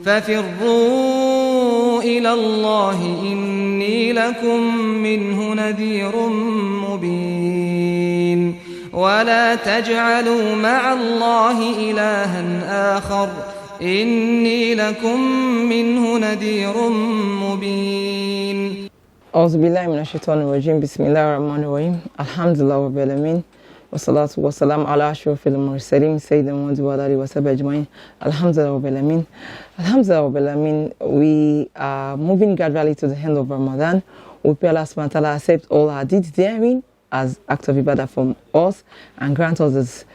ففروا إلى الله إني لكم منه نذير مبين ولا تجعلوا مع الله إلها آخر إني لكم منه نذير مبين أعوذ بالله من الشيطان الرجيم بسم الله الرحمن الرحيم الحمد لله رب العالمين والصلاة والسلام على أشرف المرسلين سيدنا محمد وعلى آله وصحبه أجمعين Alhamdulillah Rabbil Alamin. Alhamdulillah Rabbil Alamin. We are moving gradually to the end of Ramadan. We pray Allah subhanahu wa ta'ala accept all our deeds therein as act of ibadah from us and grant us His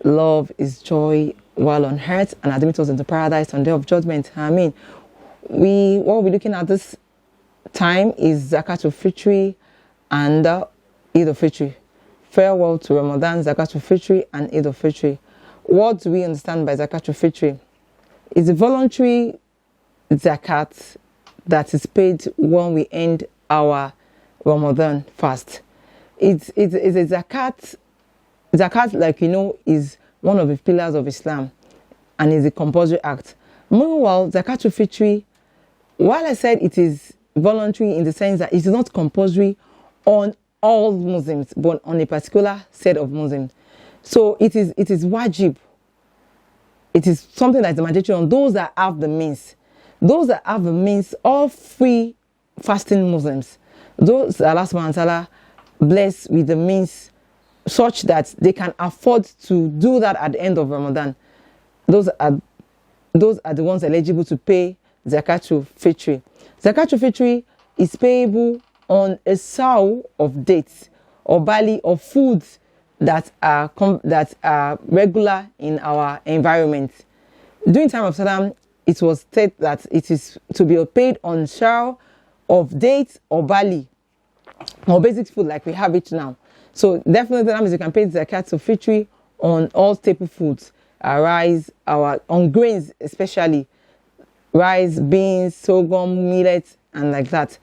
love, His joy while on earth and admit us into paradise on the day of judgment. Ameen. What we're looking at this time is Zakatul Fitr and Eid al-Fitr. Farewell to Ramadan, Zakatul Fitr and Eid al-Fitr. What do we understand by Zakatul Fitr? It's a voluntary zakat that is paid when we end our Ramadan fast. It's a zakat. Zakat, like you know, is one of the pillars of Islam and is a compulsory act. Meanwhile, Zakatul Fitr, while I said it is voluntary in the sense that it is not compulsory on all Muslims, but on a particular set of Muslims. So it is wajib. It is something that is mandatory on those that have the means. Those that have the means of free fasting Muslims. Those that Allah subhanahu wa ta'ala bless with the means such that they can afford to do that at the end of Ramadan. Those are the ones eligible to pay Zakatul Fitr. Zakatul Fitr is payable on a sow of dates or barley or foods that are regular in our environment. During time of Saddam, it was said that it is to be paid on sow of dates or barley or basic food like we have it now. So definitely that means you can pay Zakatul Fitr on all staple foods, rice, on grains especially, rice, beans, sorghum, millet, and like that.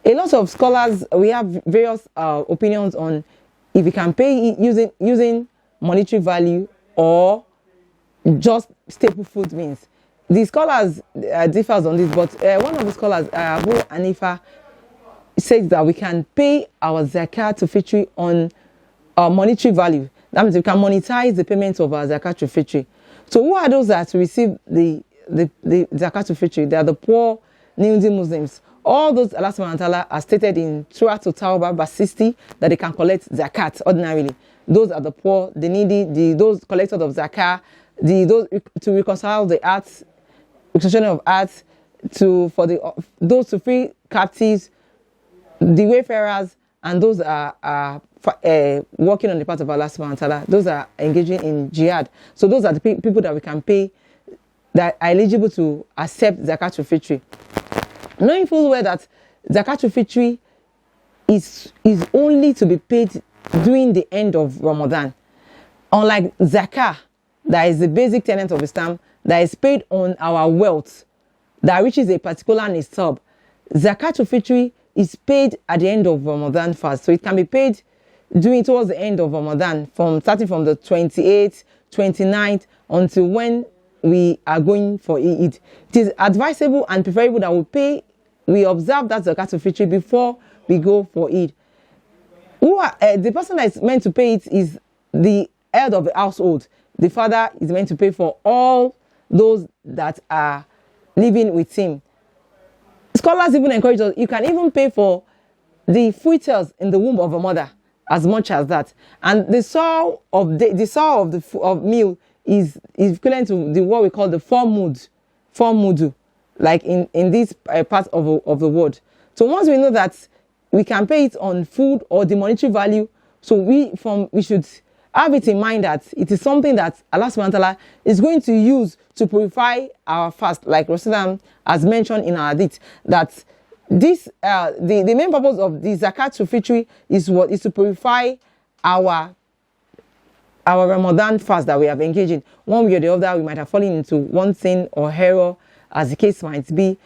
A lot of scholars, we have various opinions on if you can pay using monetary value or just staple food means. The scholars differs on this, but one of the scholars, Abu Hanifa, says that we can pay our Zakatul Fitr on monetary value. That means we can monetize the payment of our Zakatul Fitr. So who are those that receive the Zakatul Fitr? They are the poor, needy Muslims. All those Allah subhanahu wa ta'ala are stated in Surah At-Tawbah verse 60 that they can collect zakat ordinarily. Those are the poor, the needy, those collectors of zakat, those to reconcile the arts, reconciliation of arts, those to free captives, the wayfarers, and those are working on the part of Allah subhanahu wa ta'ala. Those are engaging in jihad. So those are the people that we can pay that are eligible to accept Zakatul Fitr. Knowing full well that Zakatul Fitr is only to be paid during the end of Ramadan. Unlike Zakah, that is the basic tenet of Islam, that is paid on our wealth, that reaches a particular nisab. Zakatul Fitr is paid at the end of Ramadan fast. So it can be paid towards the end of Ramadan, starting from the 28th, 29th, until when we are going for Eid. It is advisable and preferable that we observe that Zakatul Fitr before we go for Eid. The person that is meant to pay it is the head of the household. The father is meant to pay for all those that are living with him. Scholars even encourage us, you can even pay for the foetus in the womb of a mother as much as that. And the sow of meal is equivalent to what we call the four mudu, like in this part of the world. So once we know that we can pay it on food or the monetary value, so we should have it in mind that it is something that Allah subhanahu wa ta'ala is going to use to purify our fast, like Rasulullah has mentioned in our hadith, that this the main purpose of the Zakatul Fitr is to purify our Ramadan fast that we have engaged in. One way or the other, we might have fallen into one sin or error, as the case might be.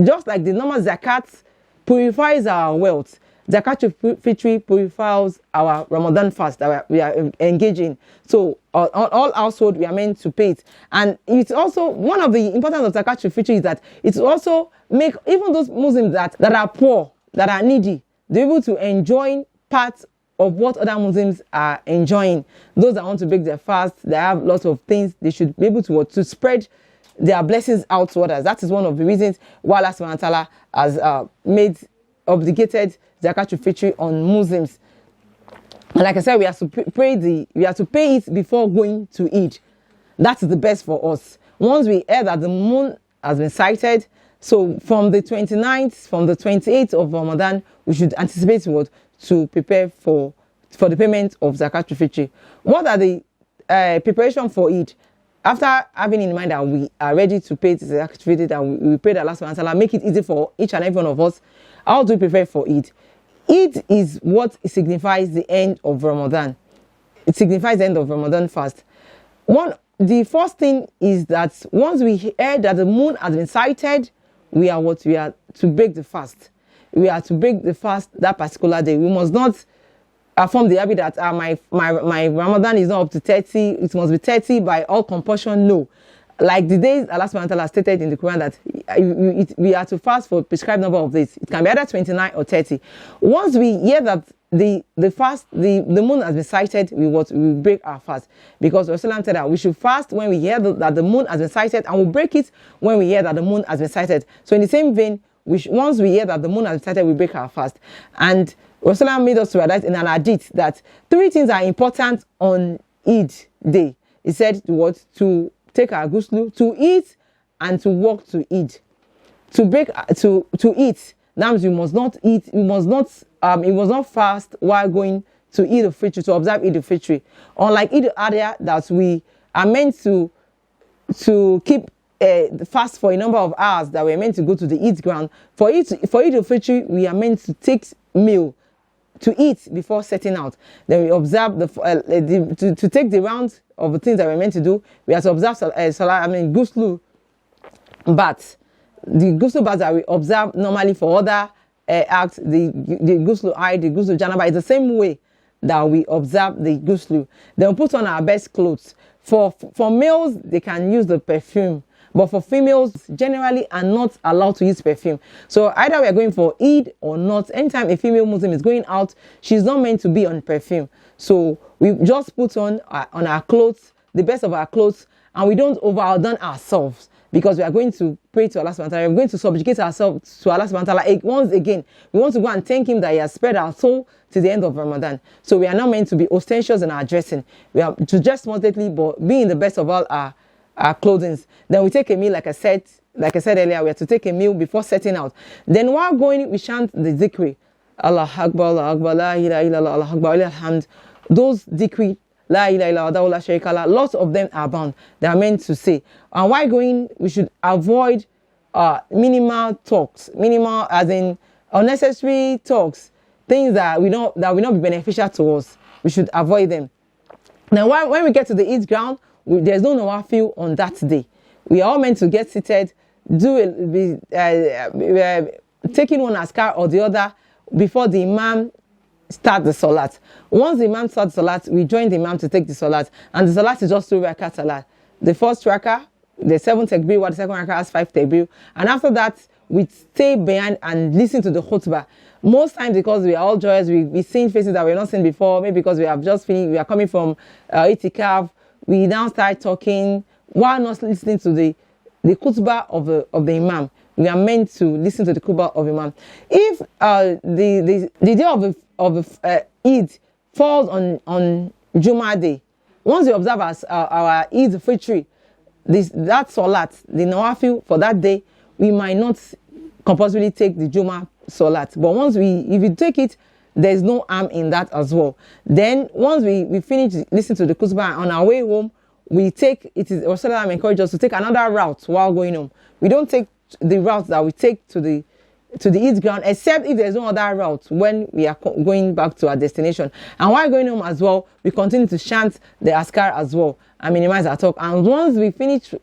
Just like the normal zakat purifies our wealth, Zakatul Fitr purifies our Ramadan fast that we are engaging. So all household, we are meant to pay it. And it's also one of the importance of Zakatul Fitr is that it's also make even those Muslims that are poor, that are needy, they're able to enjoy parts of what other Muslims are enjoying. Those that want to break their fast, they have lots of things. They should be able to spread their blessings out to others. That is one of the reasons why Allah subhanahu wa ta'ala has made obligated Zakatul Fitr on Muslims. And like I said, we have to pay it before going to Eid. That's the best for us. Once we hear that the moon has been sighted, so from the 29th, from the 28th of Ramadan, we should anticipate to prepare for the payment of Zakatul Fitr. What are the preparation for Eid? After having in mind that we are ready to pay the Zakatul Fitr, that we pray that Allah subhanahu wa ta'ala make it easy for each and every one of us, how do we prepare for Eid? Eid is what signifies the end of Ramadan. It signifies the end of Ramadan fast. The first thing is that once we hear that the moon has been sighted, we are to break the fast. We are to break the fast that particular day. We must not form the habit that my Ramadan is not up to 30. It must be 30 by all compulsion. No. Like the days Allah subhanahu wa ta'ala stated in the Quran that we are to fast for a prescribed number of days. It can be either 29 or 30. Once we hear that the moon has been sighted, we break our fast. Because Rasulullah said that we should fast when we hear that the moon has been sighted, and we'll break it when we hear that the moon has been sighted. So in the same vein, once we hear that the moon has been sighted, we break our fast. And Rasulullah made us to realize in an hadith that 3 things are important on Eid day. He said to take our ghusl, to eat, and to walk to Eid. To eat, that means you must not eat, you must not fast while going to Eid al-Fitr, to observe Eid al-Fitr. Unlike Eid al-Adha, that we are meant to keep the fast for a number of hours, that we're meant to go to the Eid ground. For Eid al-Fitr, we are meant to take meal, to eat before setting out. Then we observe to take the round of the things that we're meant to do. We have to observe ghusl baths. The ghusl baths that we observe normally for other acts, the ghusl the ghusl janaba, is the same way that we observe the ghusl. Then we put on our best clothes. For males, they can use the perfume. But for females, generally are not allowed to use perfume. So either we are going for Eid or not, anytime a female Muslim is going out, she's not meant to be on perfume. So we just put on our clothes, the best of our clothes, and we don't overdone ourselves, because we are going to pray to Allah subhanahu wa ta'ala. We're going to subjugate ourselves to Allah subhanahu wa ta'ala. Once again, we want to go and thank Him that He has spared our soul to the end of Ramadan. So we are not meant to be ostentatious in our dressing. We are to dress moderately, but be in the best of all our clothing. Then we take a meal, like I said earlier, we have to take a meal before setting out. Then while going, we chant the dhikri. Allah Akbar, Allah Akbar, La ilaha illallah, Allah Akbar, alhamd. Those dhikri, La ilaha illallah, la sharika lah, lots of them are bound. They are meant to say. And while going, we should avoid minimal talks, as in unnecessary talks, things that will not be beneficial to us. We should avoid them. Now, when we get to the Eid ground, there's no nawafil on that day. We are all meant to get seated, taking one askar or the other before the Imam start the salat. Once the Imam starts the salat, we join the Imam to take the salat. And the salat is just 2 rakah salat. The first rakah, the 7 takbir, while the second rakah has 5 takbir. And after that, we stay behind and listen to the khutbah. Most times, because we are all joyous, we see faces that we've not seen before, maybe because we have just finished, we are coming from itikaf, we now start talking while not listening to the khutbah of the Imam. We are meant to listen to the khutbah of Imam. If the day of Eid falls on Jummah day, once we observe our Eid Fitr, that salat, the nawafil for that day, we might not compulsorily take the Jummah salat. But if you take it, there's no harm in that as well. Then once we finish listening to the khutbah, on our way home, Rasulullah encourages us to take another route while going home. We don't take the route that we take to the Eid ground, except if there's no other route when we are going back to our destination. And while going home as well, we continue to chant the askar as well and minimize our talk. And once we finish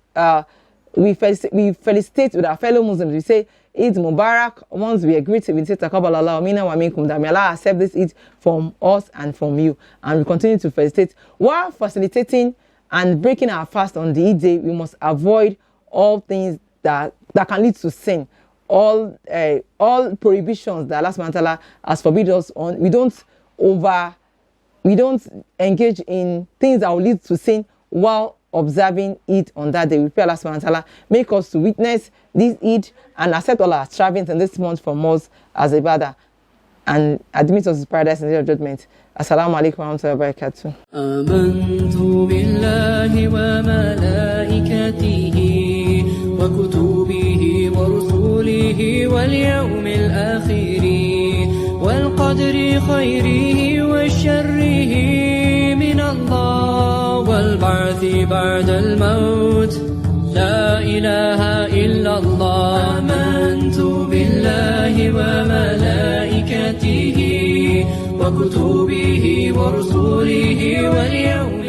we felicitate with our fellow Muslims. We say Eid Mubarak. Once we agree to, we say Taqabbal Allah minna wa minkum, that may Allah accept this Eid from us and from you. And we continue to felicitate. While facilitating and breaking our fast on the Eid day, we must avoid all things that can lead to sin. All prohibitions that Allah subhanahu wa ta'ala has forbidden us on. We don't engage in things that will lead to sin while observing Eid on that day. We pray Allah subhanahu wa ta'ala make us to witness this Eid and accept all our strivings in this month from us as ibadah, and admit us to paradise in the day of judgment. Assalamu alaikum wa rahmatullahi wa barakatuh. Amantu billahi wa malaikatihi wa kutubihi wa rusulihi wal yawmil akhiri wal qadri khayrihi wa sharrihi min Allah wal ba'thi ba'da al maut. La ilaha illa Allah. Amantu billahi wa malaikatihi وكتبه ورسله واليوم